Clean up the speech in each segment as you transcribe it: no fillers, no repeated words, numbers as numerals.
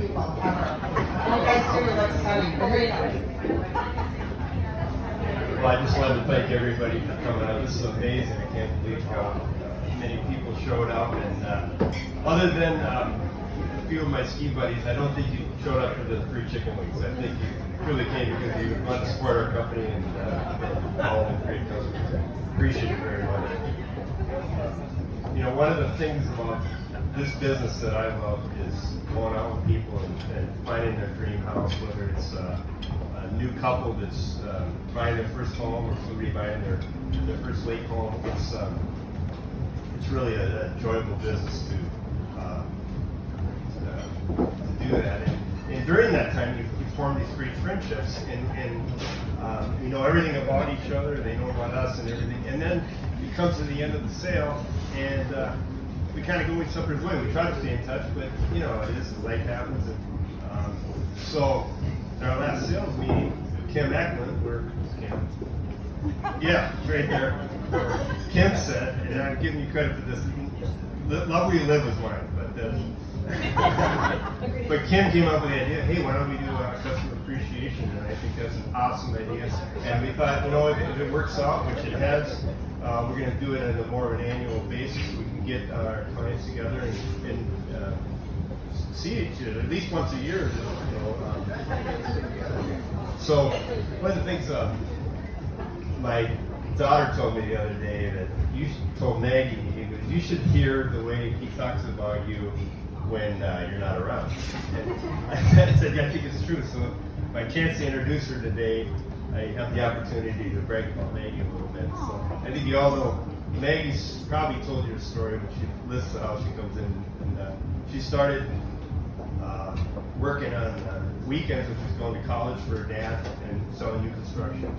people ever. You guys do look stunning. Here you go. Well, I just wanted to thank everybody for coming out. This is amazing. I can't believe how many people showed up. And other than a few of my ski buddies, I don't think you showed up for the free chicken wings. I think you really came because you want to support our company and all the great customers. Appreciate it very much. You know, one of the things about this business that I love is going out with people and finding their dream house, whether it's a new couple that's buying their first home or somebody buying their first lake home. It's really an enjoyable business to do that. And during that time, you form these great friendships, and you know everything about each other. They know about us and everything. And then it comes to the end of the sale, and we kind of go each separate way. We try to stay in touch, but you know, it is life happens. And so in our last sales meeting, Kim Eklund, where's Kim? Yeah, right there. Kim said, and I'm giving you credit for this. Love Where You Live was mine, but Kim came up with the idea. Hey, why don't we do customer appreciation? And I think that's an awesome idea. And we thought, you know, if it works out, which it has, we're going to do it on a more of an annual basis. We can get our clients together and see each other at least once a year. You know, so one of the things my daughter told me the other day that you told Maggie, you should hear the way he talks about you when you're not around. And I said, yeah, I think it's true. So if I can't introduce her today, I have the opportunity to brag about Maggie a little bit. So I think you all know Maggie's probably told you a story when she lists how she comes in. And she started working on weekends when she was going to college for her dad and selling new construction.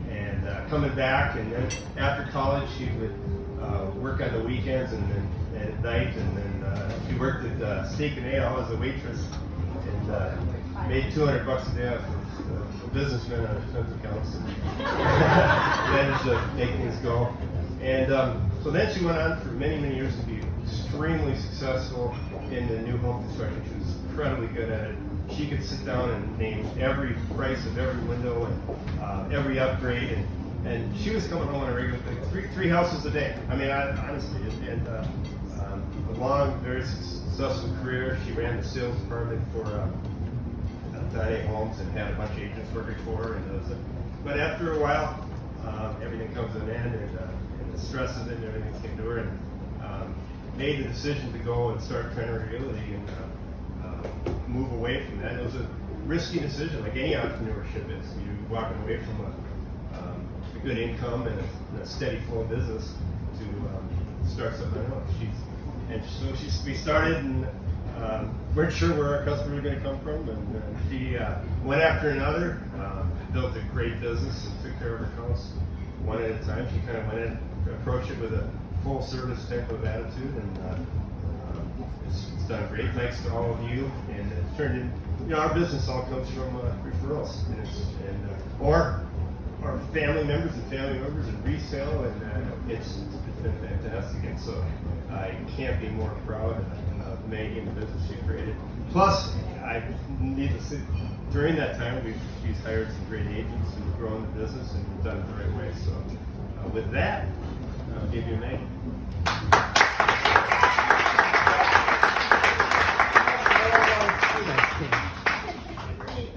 And coming back, and then after college, she would work on the weekends and then at night, and then she worked at Steak and Ale as a waitress, and made $200 a day for a businessman on expense accounts, and managed to make things go. And so then she went on for many, many years to be extremely successful in the new home construction. She was incredibly good at it. She could sit down and name every price of every window and every upgrade, and she was coming home on a regular thing, three houses a day. I mean, honestly, and a long, very successful career. She ran the sales department for Dining Homes and had a bunch of agents working for her. But after a while, everything comes to an end, and the stress of it and everything came to her, and made the decision to go and start Trenary Realty and move away from that. It was a risky decision, like any entrepreneurship is. You're walking away from a good income and a steady flow of business to start something else. We started and weren't sure where our customers were going to come from, and she went after another, built a great business and took care of her house one at a time. She kind of went in, approached it with a full service type of attitude, and it's done great. Thanks to all of you, and it's turned in. You know, our business all comes from referrals, or family members and resale, and it's been fantastic. And so I can't be more proud of Maggie and the business she created. Plus, I need to say, during that time, she's hired some great agents who've grown the business and done it the right way. So with that, I'll give you Maggie.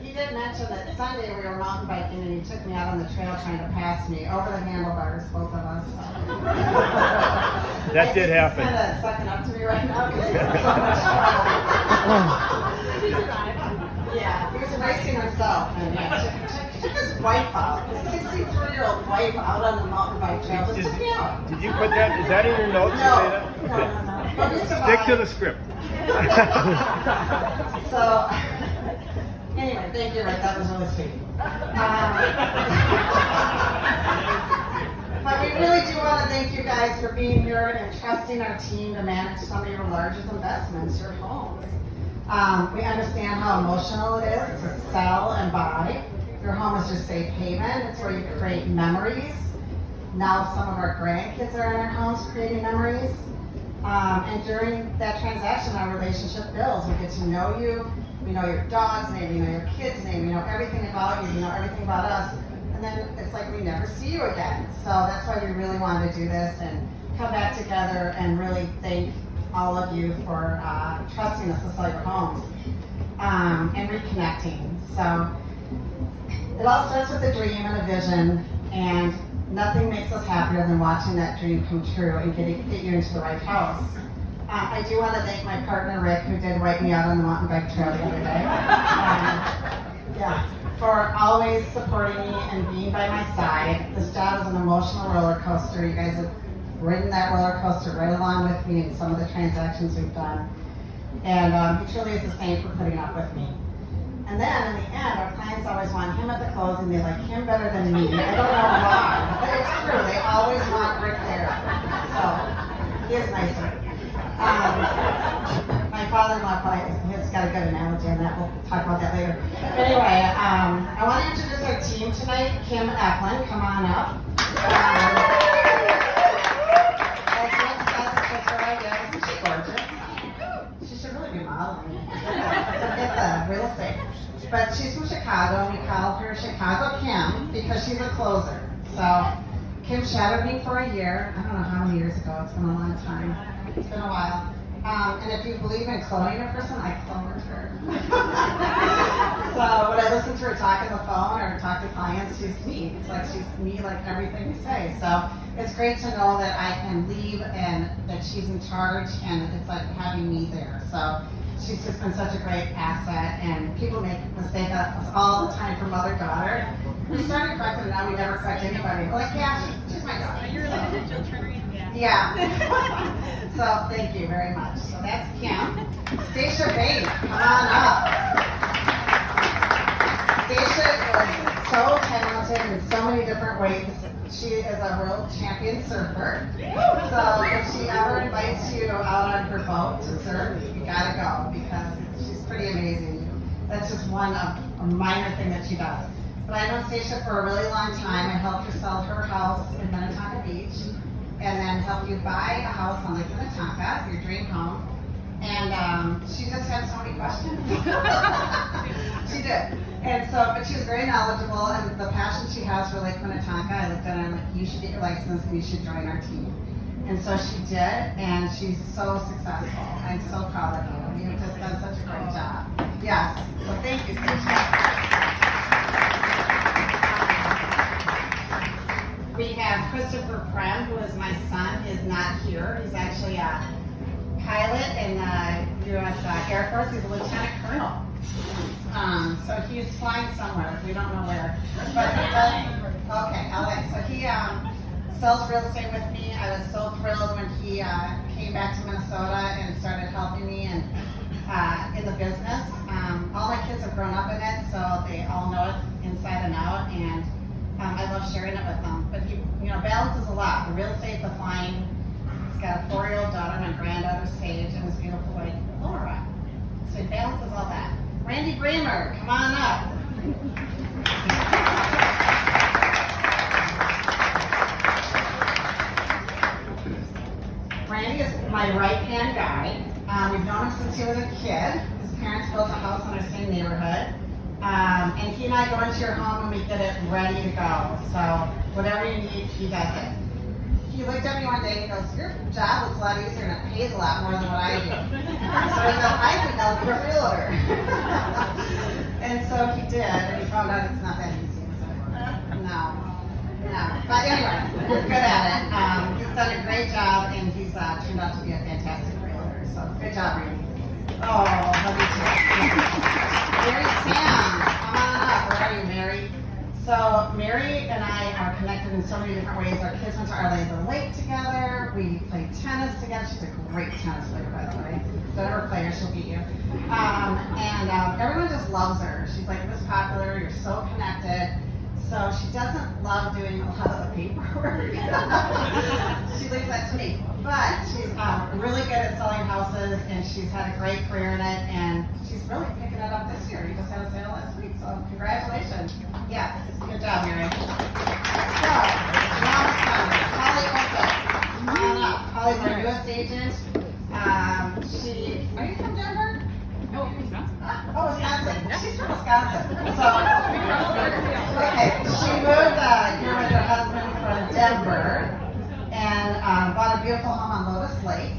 He did mention that Sunday we were mountain biking and he took me out on the trail trying to pass me over the handlebars, both of us. That did happen. He's kind of sucking up to me right now because he's in so much trouble. Yeah, he was racing himself and took his wife out, his 63-year-old wife out on the mountain bike trail. Just took me out. Did you put that? Is that in your notes? No. Stick to the script. So, anyway, thank you, Rick. That was really sweet. But we really do want to thank you guys for being here and trusting our team to manage some of your largest investments, your homes. We understand how emotional it is to sell and buy. Your home is your safe haven. It's where you create memories. Now some of our grandkids are in our homes creating memories. And during that transaction, our relationship builds. We get to know you. we know your dog's name, we know your kid's name, we know everything about you, we know everything about us. And then it's like we never see you again. So that's why we really wanted to do this and come back together and really thank all of you for trusting us to sell your homes and reconnecting. So it all starts with a dream and a vision, and nothing makes us happier than watching that dream come true and get you into the right house. I do want to thank my partner Rick, who did write me out on the mountain bike trail the other day. For always supporting me and being by my side. This job is an emotional roller coaster. You guys have ridden that roller coaster right along with me in some of the transactions we've done. And he truly is the same for putting up with me. And then in the end, our clients always want him at the closing. They like him better than me. I don't know why, but it's true. They always want Rick there. So he is nicer. My father-in-law probably has got a good analogy on that. We'll talk about that later. But anyway, I want to introduce our team tonight. Kim Eklund, come on up. She's gorgeous. She should really be modeling. Forget the real estate. But she's from Chicago, and we call her Chicago Kim because she's a closer. So Kim shadowed me for a year. I don't know how many years ago. It's been a long time. It's been a while. And if you believe in cloning a person, I cloned her. So when I listen to her talk on the phone or talk to clients, she's me. It's like she's me, like everything we say. So it's great to know that I can leave and that she's in charge, and it's like having me there. So she's just been such a great asset, and people make mistakes all the time from mother-daughter. We started correcting it, now we never correct anybody. We're like, yeah, she's my daughter. You're related to Jill Trenary? Yeah. So thank you very much. So that's Kim. Stacia Bates, come on up. Stacia is so talented in so many different ways. She is a world champion surfer. So if she ever invites you out on her boat to surf, you gotta go because she's pretty amazing. That's just one of a minor thing that she does. But I know Stacia for a really long time. I helped her sell her house in Minnetonka Beach, and then help you buy a house on Lake Minnetonka, your dream home. And she just had so many questions. She did. And so, but she was very knowledgeable, and the passion she has for Lake Minnetonka, I looked at her and I'm like, you should get your license and you should join our team. And so she did, and she's so successful. I'm so proud of you. You've just done such a great job. Yes. So thank you, Stacia. We have Christopher Prem, who is my son. He is not here. He's actually a pilot in the U.S. Air Force. He's a lieutenant colonel. So he's flying somewhere. We don't know where. But he does. Okay, LA. So he sells real estate with me. I was so thrilled when he came back to Minnesota and started helping me in the business. All my kids have grown up in it, so they all know it inside and out. And I love sharing it with them. But he, balances a lot. The real estate, the flying. He's got a 4-year-old daughter, my granddaughter Sage, and his beautiful wife Laura. So he balances all that. Randy Bramer, come on up. Randy is my right-hand guy. We've known him since he was a kid. His parents built a house in our same neighborhood. And he and I go into your home and we get it ready to go. So whatever you need, he does it. He looked at me one day and he goes, your job looks a lot easier and it pays a lot more than what I do. So he goes, I think I'll be a realtor. And so he did, and he found out it's not that easy. So, no. But anyway, we're good at it. He's done a great job, and he's turned out to be a fantastic realtor. So good job, Randy. Oh, love you too. Mary Sam, come on up. Where are you, Mary? So Mary and I are connected in so many different ways. Our kids went to Our Lady of the Lake together. We played tennis together. She's a great tennis player, by the way. Don't ever play her, she'll beat you. And everyone just loves her. She's like this popular. You're so connected. So she doesn't love doing a lot of the paperwork. She leaves that to me. But she's really good at selling houses, and she's had a great career in it, and she's really picking it up this year. You just had a sale last week, so congratulations. Yes, good job, Mary. So, now it's time. Holly Oakland, come on up. Holly's our newest agent. Are you from Denver? No, Wisconsin. Oh, she's from Wisconsin. So, okay, she moved here with her husband from Denver and bought a beautiful home on Lotus Lake.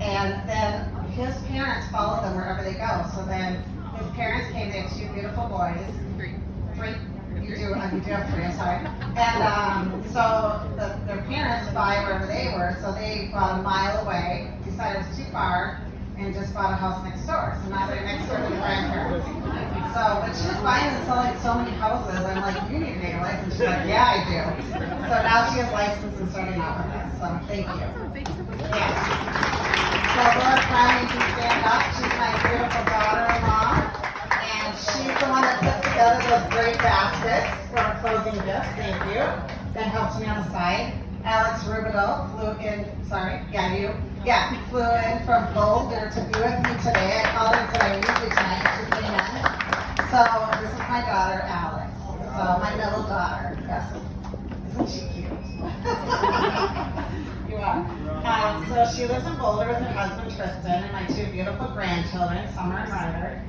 And then his parents followed them wherever they go. So then his parents came. They have two beautiful boys. Three. You do have 3. I'm sorry. And so their parents buy wherever they were. So they bought a mile away. Decided it was too far, and just bought a house next door. So now they're next door to the grandparents. So when she was buying and selling so many houses, I'm like, you need to get a license. She's like, yeah, I do. So now she has license and starting out with us. So thank you. Yeah. So Laura Crown, you can stand up. She's my beautiful daughter-in-law. And she's the one that puts together those great baskets for our closing gifts. Thank you. That helps me on the side. Alex Rubidoux flew in from Boulder to be with me today. I called her and said I need you tonight. She came in. So this is my daughter, Alex. So my middle daughter. Yes. Isn't she cute? You are. So she lives in Boulder with her husband Tristan and my 2 beautiful grandchildren, Summer and Ryder.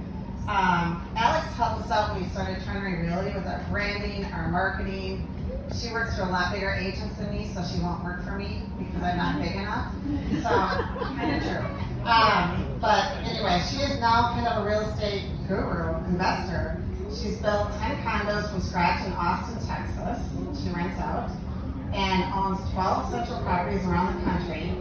Alex helped us out when we started Trenary Realty with our branding, our marketing. She works for a lot bigger agents than me, so she won't work for me because I'm not big enough. So, kind of true. But anyway, she is now kind of a real estate guru, investor. She's built 10 condos from scratch in Austin, Texas. She rents out and owns 12 central properties around the country.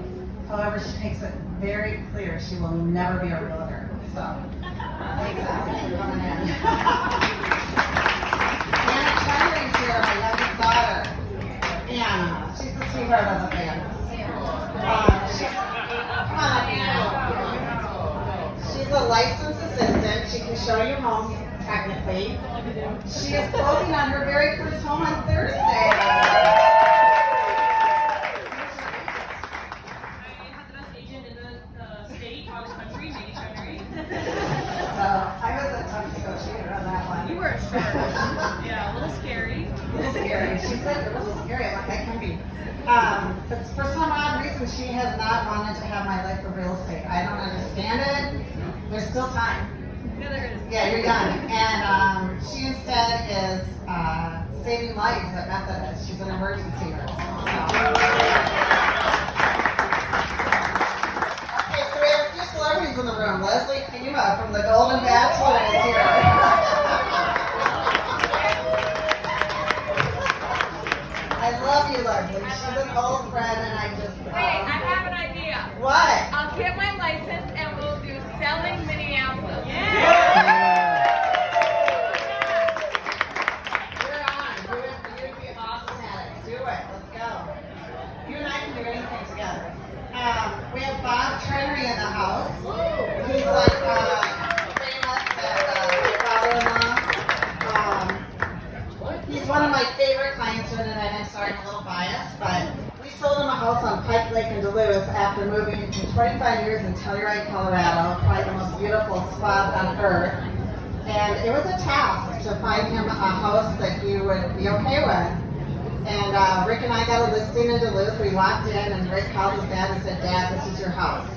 However, she makes it very clear she will never be a realtor. So, thanks, Alex, for coming in. Anna Trenary's here, my youngest daughter. Anna, she's the sweetheart of the family. Come on up, Anna. She's a licensed assistant. She can show you homes, technically. She is closing on her very first home on Thursday. I was a tough negotiator on that one. You were a sure. Yeah, a little scary. A little scary. She said a little scary. I'm like, I can be. But for some odd reason, she has not wanted to have my life of real estate. I don't understand it. There's still time. Yeah, there is. Yeah, you're young. And she instead is saving lives at Methodist. She's an emergency nurse. Okay, so we have a few celebrities in the room. Leslie Fema from The Golden Bachelor is here. I love you, Leslie. She's an old friend, and I just... Wait, I have an idea. What? I'll get my license and we'll do selling Minneapolis. You're on. You'd be awesome at it. Do it. Let's go. You and I can do anything together. We have Bob Trenary in the house. He's like famous and father-in-law. He's one of my favorite clients here tonight. I'm sorry, I'm a little biased, but we sold him a house on Pike Lake in Duluth after moving for 25 years in Telluride, Colorado, probably the most beautiful spot on earth. And it was a task to find him a house that he would be okay with. And Rick and I got a listing in Duluth. We walked in and Rick called his dad and said, Dad, this is your house.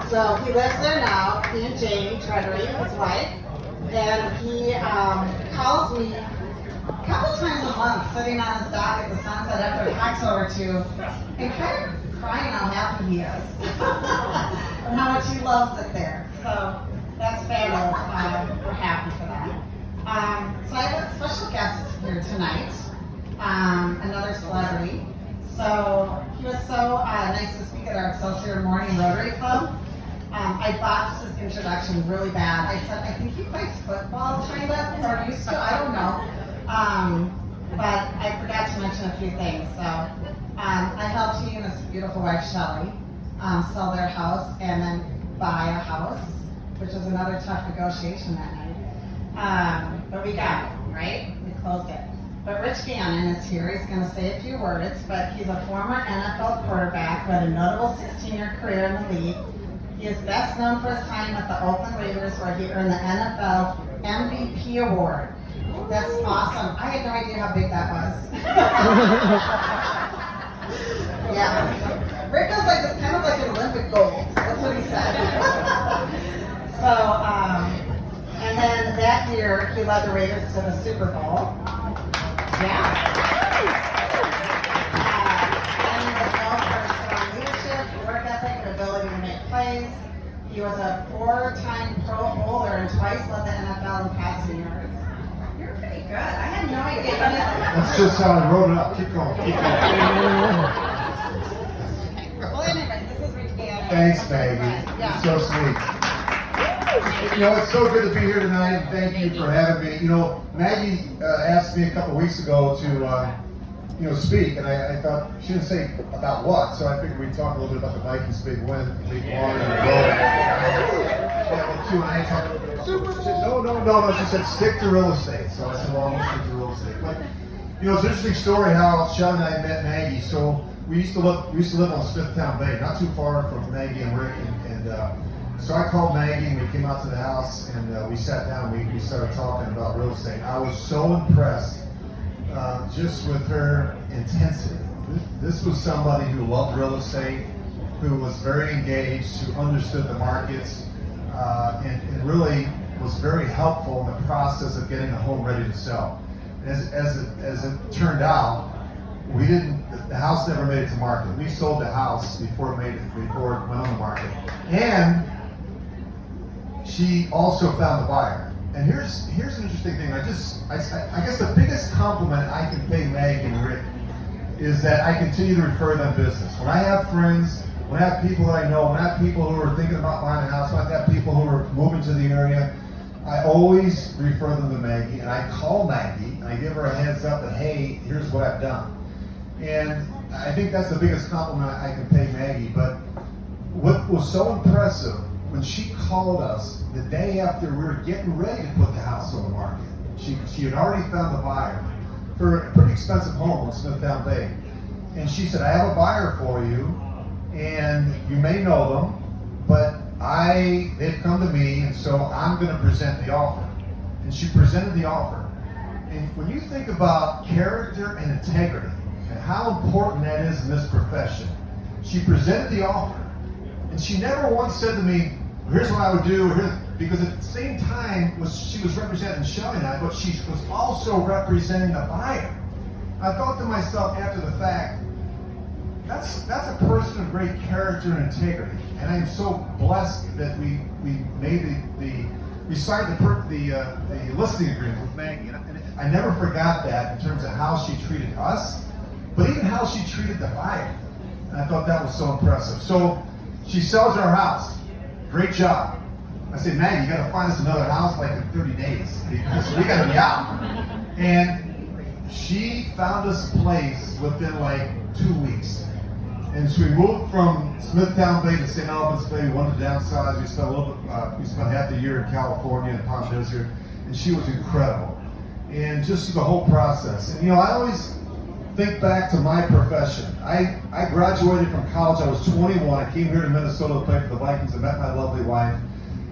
So he lives there now, he and Jamie Trenary, his wife. And he calls me a couple times a month sitting on his dock at the sunset after a cocktail or two and kind of crying how happy he is and how much he loves it there. So that's fabulous. We're happy for that. So I have a special guest here tonight. Another celebrity. So he was so nice to speak at our Excelsior Morning Rotary Club. I botched his introduction really bad. I said, I think he plays football, kind of, or used to, I don't know. But I forgot to mention a few things. So I helped he and his beautiful wife, Shelley, sell their house and then buy a house, which was another tough negotiation that night. But we got it, right? We closed it. But Rich Gannon is here. He's going to say a few words, but he's a former NFL quarterback who had a notable 16-year career in the league. He is best known for his time with the Oakland Raiders, where he earned the NFL MVP award. That's awesome. I had no idea how big that was. Yeah. Rick was like, it's kind of like an Olympic gold. That's what he said. So, and then that that year, he led the Raiders to the Super Bowl. Yeah. And he was known for his strong leadership, work ethic, and ability to make plays. He was a 4-time Pro Bowler and twice led the NFL in passing yards. You're pretty good. I had no idea. That's just how I wrote it up. Keep going. Keep going. Well, anyway, this is Ricky. Thanks, Maggie. Yeah. You're so sweet. You know, it's so good to be here tonight. Thank you for having me. You know, Maggie asked me a couple weeks ago to, speak, and I thought she didn't say about what, so I figured we'd talk a little bit about the Vikings' big win, big one, and Q&A. Super Bowl. No. She said stick to real estate. So I said, well, I'm gonna stick to real estate. But you know, it's an interesting story how Sean and I met Maggie. So we used to live on Smithtown Bay, not too far from Maggie and Rick, and so I called Maggie and we came out to the house and we sat down. We started talking about real estate. I was so impressed just with her intensity. This was somebody who loved real estate, who was very engaged, who understood the markets, and really was very helpful in the process of getting a home ready to sell. As it turned out, the house never made it to market. We sold the house before it went on the market. And she also found the buyer. And here's an interesting thing. I guess the biggest compliment I can pay Meg and Rick is that I continue to refer them business. When I have friends, when I have people that I know, when I have people who are thinking about buying a house, when I have people who are moving to the area, I always refer them to Maggie, and I call Maggie, and I give her a heads up that, hey, here's what I've done. And I think that's the biggest compliment I can pay Maggie. But what was so impressive, when she called us the day after we were getting ready to put the house on the market, she had already found the buyer for a pretty expensive home in Smithtown Bay. And she said, I have a buyer for you, and you may know them, but they've come to me, and so I'm going to present the offer. And she presented the offer. And when you think about character and integrity, and how important that is in this profession, she presented the offer. And she never once said to me, here's what I would do, because at the same time, she was representing Shelley and I, but she was also representing the buyer. I thought to myself after the fact, that's a person of great character and integrity. And I am so blessed that we signed the listing agreement with Maggie. And I never forgot that in terms of how she treated us, but even how she treated the buyer. And I thought that was so impressive. So she sells our house. Great job. I said, Maggie, you got to find us another house like in 30 days because we got to be out. And she found us a place within like 2 weeks. And so we moved from Smithtown Bay to St. Albans Bay. We wanted to downsize. We spent half the year in California and Palm Desert, and she was incredible. And just the whole process. And you know, I always think back to my profession. I graduated from college. I was 21. I came here to Minnesota to play for the Vikings. I met my lovely wife.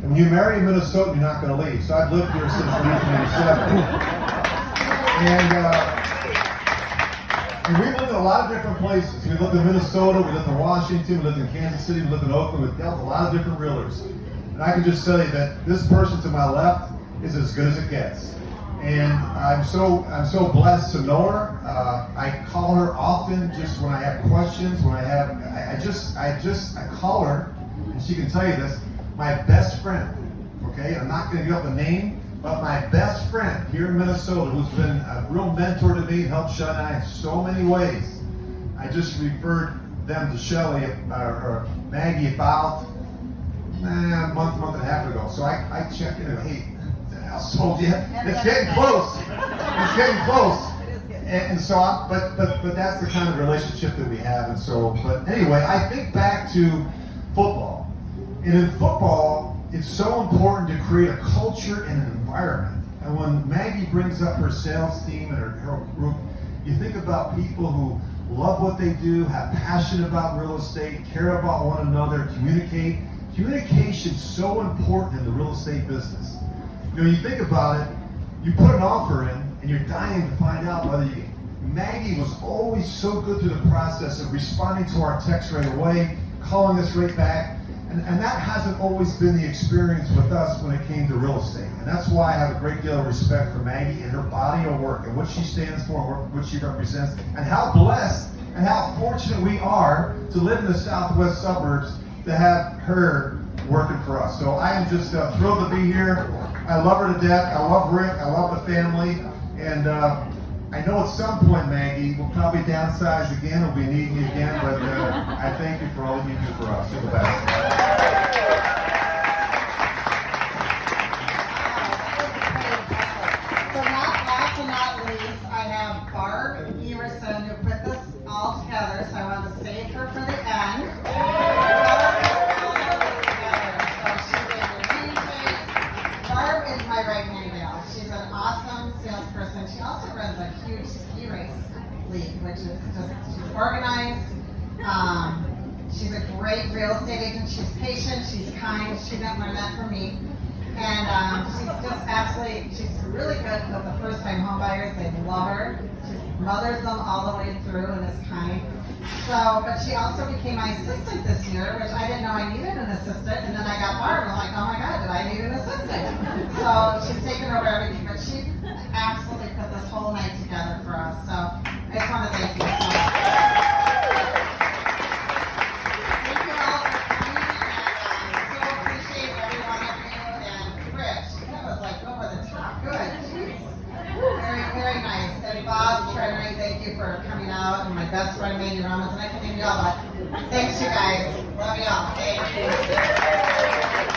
And when you marry a Minnesotan, you're not going to leave. So I've lived here since 1987. And we lived in a lot of different places. We lived in Minnesota, we lived in Washington, we lived in Kansas City, we lived in Oakland. We dealt with a lot of different realtors. And I can just tell you that this person to my left is as good as it gets. And I'm so blessed to know her. I call her often just when I have questions, when I call her, and she can tell you this, my best friend, okay? I'm not gonna give up a name, but my best friend here in Minnesota, who's been a real mentor to me and helped Shelley and I in so many ways. I just referred them to Shelley or Maggie about a month and a half ago. So I checked in and hey, is the house sold yet? It's getting close. It's getting close. And so, but that's the kind of relationship that we have. And so, but anyway, I think back to football. And in football, it's so important to create a culture and an environment. And when Maggie brings up her sales team and her group, you think about people who love what they do, have passion about real estate, care about one another, communicate. Communication's so important in the real estate business. You know, you think about it, you put an offer in, and you're dying to find out whether you... Maggie was always so good through the process of responding to our text right away, calling us right back. I And that hasn't always been the experience with us when it came to real estate. And that's why I have a great deal of respect for Maggie and her body of work and what she stands for and what she represents, and how blessed and how fortunate we are to live in the southwest suburbs to have her working for us. So I am just thrilled to be here. I love her to death. I love Rick. I love the family. And I know at some point, Maggie, we'll probably downsize again. We'll be needing you again. But I thank you for all that you do for us. You're the best. So last and not least, I have Barb Everson who put this all together, so I want to save her for the end. Barb is my right-hand gal. She's an awesome salesperson. She also runs a huge ski race league, which is just, she's organized. She's a great real estate agent. She's patient. She's kind. She didn't learn that from me. And she's just absolutely, she's really good with the first-time home buyers. They love her. She mothers them all the way through and is kind. So, but she also became my assistant this year, which I didn't know I needed an assistant. And then I got Barb, and I'm like, oh my God, did I need an assistant? So she's taken over everything, but she absolutely put this whole night together for us. So I just want to thank you so much. Thank you all for coming, and so appreciate every one of you. And Rich, that was like over the top. Good. Jeez. Very, very nice. And Bob, Trenary, thank you for coming out. And my best friend, Mandy Ramos, and I can name you all, but thanks you guys. Love you all. Thank you.